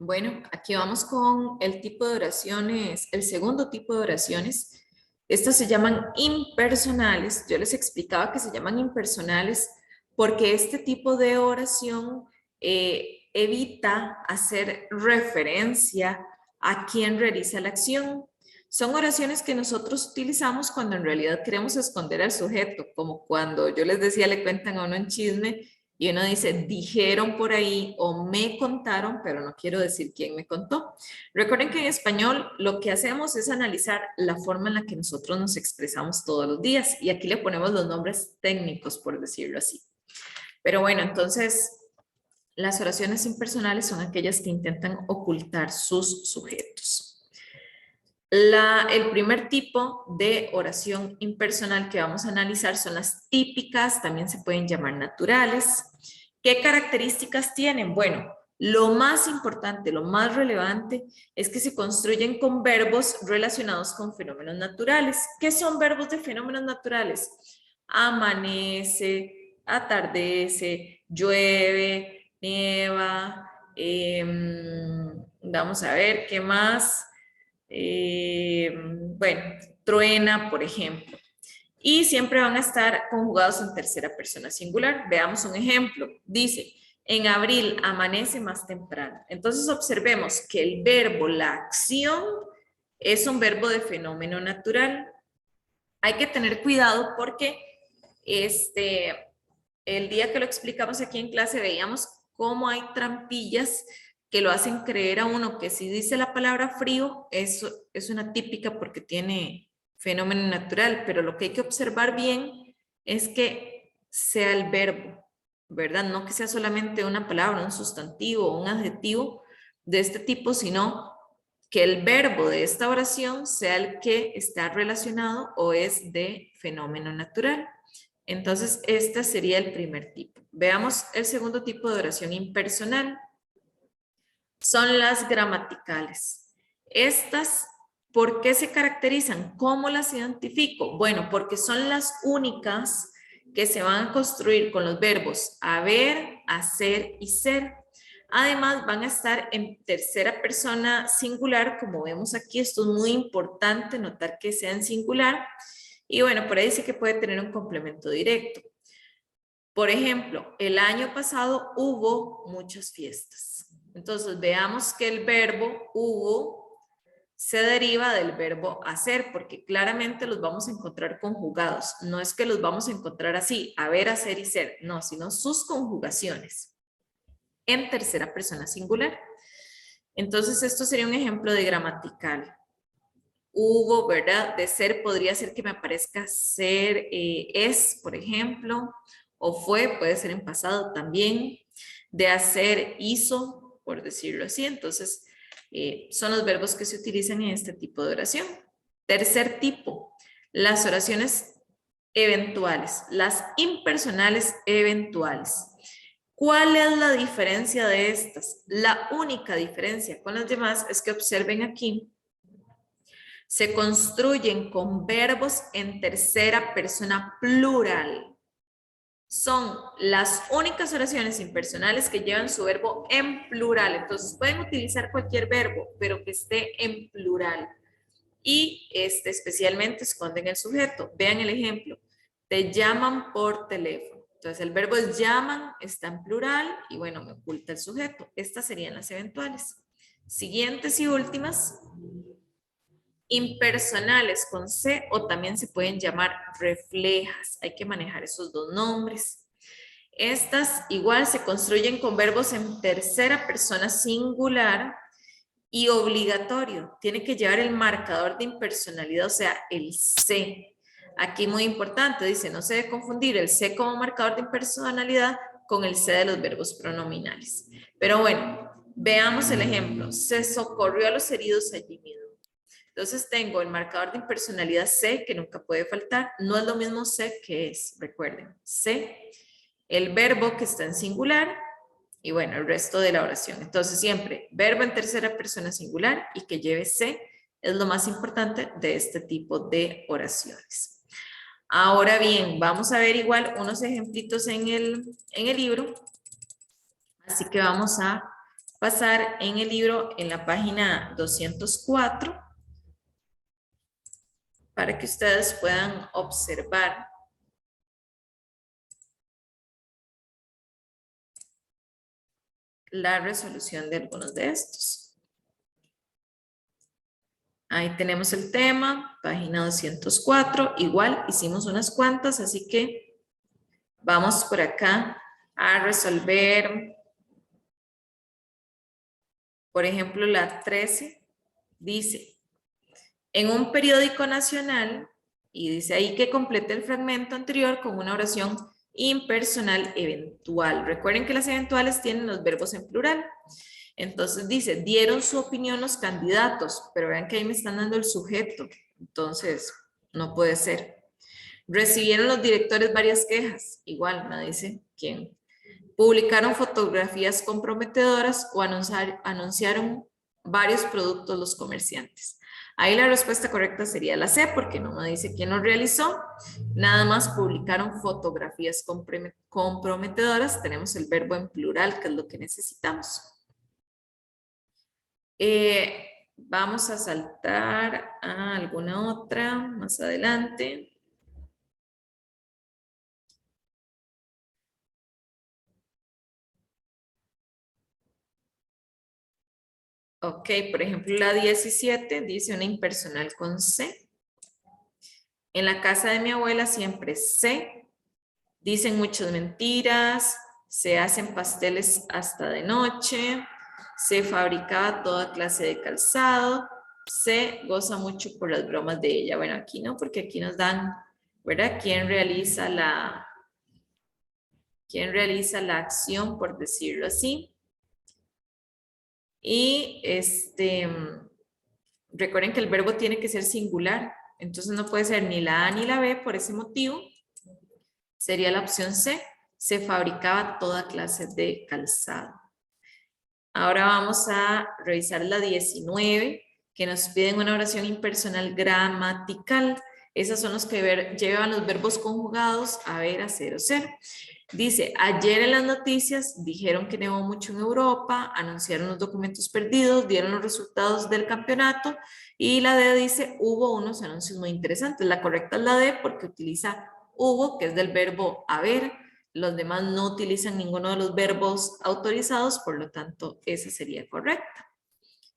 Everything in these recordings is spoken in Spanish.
Bueno, aquí vamos con el tipo de oraciones, el segundo tipo de oraciones. Estas se llaman impersonales. Yo les explicaba que se llaman impersonales porque este tipo de oración evita hacer referencia a quien realiza la acción. Son oraciones que nosotros utilizamos cuando en realidad queremos esconder al sujeto, como cuando yo les decía, le cuentan a uno un chisme y uno dice, dijeron por ahí o me contaron, pero no quiero decir quién me contó. Recuerden que en español lo que hacemos es analizar la forma en la que nosotros nos expresamos todos los días y aquí le ponemos los nombres técnicos, por decirlo así. Pero bueno, entonces las oraciones impersonales son aquellas que intentan ocultar sus sujetos. El primer tipo de oración impersonal que vamos a analizar son las típicas, también se pueden llamar naturales. ¿Qué características tienen? Bueno, lo más importante, lo más relevante es que se construyen con verbos relacionados con fenómenos naturales. ¿Qué son verbos de fenómenos naturales? Amanece, atardece, llueve, nieva. Vamos a ver qué más. Bueno, truena, por ejemplo. Y siempre van a estar conjugados en tercera persona singular. Veamos un ejemplo. Dice, en abril amanece más temprano. Entonces observemos que el verbo, la acción, es un verbo de fenómeno natural. Hay que tener cuidado porque el día que lo explicamos aquí en clase veíamos cómo hay trampillas que lo hacen creer a uno que si dice la palabra frío, eso es una típica porque tiene fenómeno natural, pero lo que hay que observar bien es que sea el verbo, ¿verdad? No que sea solamente una palabra, un sustantivo o un adjetivo de este tipo, sino que el verbo de esta oración sea el que está relacionado o es de fenómeno natural. Entonces, este sería el primer tipo. Veamos el segundo tipo de oración impersonal. Son las gramaticales. Estas, ¿por qué se caracterizan? ¿Cómo las identifico? Bueno, porque son las únicas que se van a construir con los verbos haber, hacer y ser. Además, van a estar en tercera persona singular, como vemos aquí. Esto es muy importante, notar que sea en singular. Y bueno, por ahí sí que puede tener un complemento directo. Por ejemplo, el año pasado hubo muchas fiestas. Entonces, veamos que el verbo hubo se deriva del verbo hacer, porque claramente los vamos a encontrar conjugados. No es que los vamos a encontrar así, haber, hacer y ser, no, sino sus conjugaciones en tercera persona singular. Entonces, esto sería un ejemplo de gramatical. Hubo, ¿verdad? De ser podría ser que me aparezca ser, es, por ejemplo, o fue, puede ser en pasado también. De hacer, hizo, por decirlo así. Entonces, son los verbos que se utilizan en este tipo de oración. Tercer tipo, las oraciones eventuales, las impersonales eventuales. ¿Cuál es la diferencia de estas? La única diferencia con las demás es que observen aquí, se construyen con verbos en tercera persona plural. Son las únicas oraciones impersonales que llevan su verbo en plural. Entonces pueden utilizar cualquier verbo, pero que esté en plural. Y especialmente esconden el sujeto. Vean el ejemplo. Te llaman por teléfono. Entonces el verbo es llaman, está en plural y bueno, me oculta el sujeto. Estas serían las eventuales. Siguientes y últimas. Impersonales con C o también se pueden llamar reflejas. Hay que manejar esos dos nombres. Estas igual se construyen con verbos en tercera persona singular y obligatorio. Tiene que llevar el marcador de impersonalidad, o sea, el C. Aquí muy importante, dice, no se debe confundir el C como marcador de impersonalidad con el C de los verbos pronominales. Pero bueno, veamos el ejemplo. Se socorrió a los heridos allí mismo. Entonces tengo el marcador de impersonalidad C, que nunca puede faltar. No es lo mismo C que es, recuerden. C, el verbo que está en singular y bueno, el resto de la oración. Entonces siempre verbo en tercera persona singular y que lleve C es lo más importante de este tipo de oraciones. Ahora bien, vamos a ver igual unos ejemplitos en el libro. Así que vamos a pasar en el libro en la página 204 para que ustedes puedan observar la resolución de algunos de estos. Ahí tenemos el tema, página 204. Igual hicimos unas cuantas, así que vamos por acá a resolver. Por ejemplo, la 13 dice, en un periódico nacional, y dice ahí que complete el fragmento anterior con una oración impersonal eventual. Recuerden que las eventuales tienen los verbos en plural. Entonces dice, dieron su opinión los candidatos, pero vean que ahí me están dando el sujeto, entonces no puede ser. Recibieron los directores varias quejas, igual me dice quién. Publicaron fotografías comprometedoras o anunciaron varios productos los comerciantes. Ahí la respuesta correcta sería la C, porque no me dice quién lo realizó. Nada más publicaron fotografías comprometedoras. Tenemos el verbo en plural, que es lo que necesitamos. Vamos a saltar a alguna otra más adelante. Ok, por ejemplo, la 17 dice una impersonal con C. En la casa de mi abuela siempre C. Dicen muchas mentiras. Se hacen pasteles hasta de noche. Se fabricaba toda clase de calzado. Se goza mucho por las bromas de ella. Bueno, aquí no, porque aquí nos dan, ¿verdad? ¿Quién realiza la acción, por decirlo así? Y recuerden que el verbo tiene que ser singular, entonces no puede ser ni la A ni la B, por ese motivo sería la opción C, se fabricaba toda clase de calzado. Ahora vamos a revisar la 19, que nos piden una oración impersonal gramatical. Esas son los que llevan los verbos conjugados a ver, hacer o ser. Dice, ayer en las noticias dijeron que nevó mucho en Europa, anunciaron los documentos perdidos, dieron los resultados del campeonato y la D dice, hubo unos anuncios muy interesantes. La correcta es la D porque utiliza hubo, que es del verbo haber. Los demás no utilizan ninguno de los verbos autorizados, por lo tanto, esa sería correcta.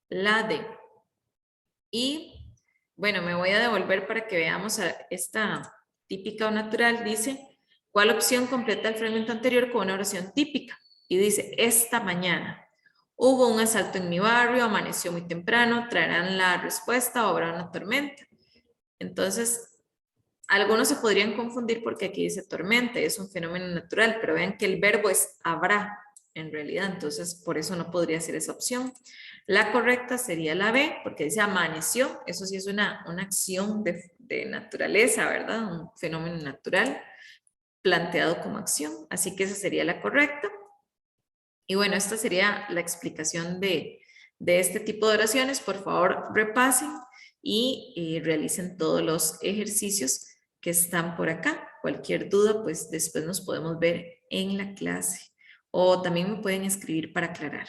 La D. Y, bueno, me voy a devolver para que veamos a esta típica o natural. Dice, ¿cuál opción completa el fragmento anterior con una oración típica? Y dice, esta mañana hubo un asalto en mi barrio, amaneció muy temprano, traerán la respuesta o habrá una tormenta. Entonces, algunos se podrían confundir porque aquí dice tormenta, es un fenómeno natural, pero vean que el verbo es habrá en realidad, entonces por eso no podría ser esa opción. La correcta sería la B, porque dice amaneció, eso sí es una acción de naturaleza, ¿verdad? Un fenómeno natural planteado como acción, así que esa sería la correcta. Y bueno, esta sería la explicación de este tipo de oraciones. Por favor, repasen y realicen todos los ejercicios que están por acá. Cualquier duda, pues después nos podemos ver en la clase. O también me pueden escribir para aclarar.